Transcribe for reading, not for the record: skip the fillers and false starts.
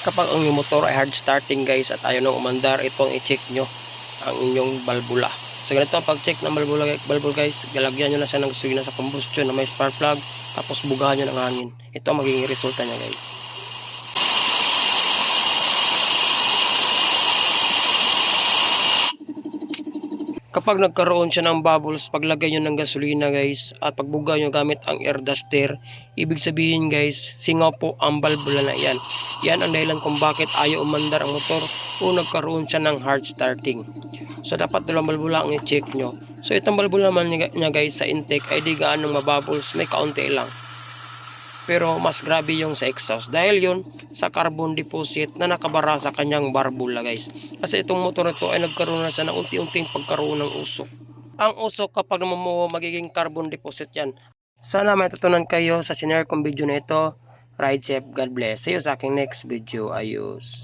Kapag ang inyong motor ay hard starting guys at ayaw nang umandar, itong i-check nyo ang inyong balbula. So ganito ang pag-check ng balbula guys, galagyan nyo na siya ng gasolina sa combustion na may spark plug, tapos bugahan nyo ng hangin. Ito ang magiging resulta niya guys. Kapag nagkaroon siya ng bubbles, paglagay nyo ng gasolina guys at pagbuga nyo gamit ang air duster, ibig sabihin guys, singaw po ang balbula na yan. Yan ang dahilan kung bakit ayaw umandar ang motor o nagkaroon siya ng hard starting. So dapat dalawang balbula ang i-check nyo. So itong balbula naman niya guys sa intake ay di gaanong mabubbles, may kaunti lang. Pero mas grabe yung sa exhaust dahil yun sa carbon deposit na nakabara sa kanyang barbula guys. Kasi itong motor na ito ay nagkaroon na siya ng unti-unting pagkaroon ng usok. Ang usok kapag namumuo magiging carbon deposit yan. Sana may tutunan kayo sa sinare kong video na ito. Ride safe, God bless. See you sa aking next video. Ayos.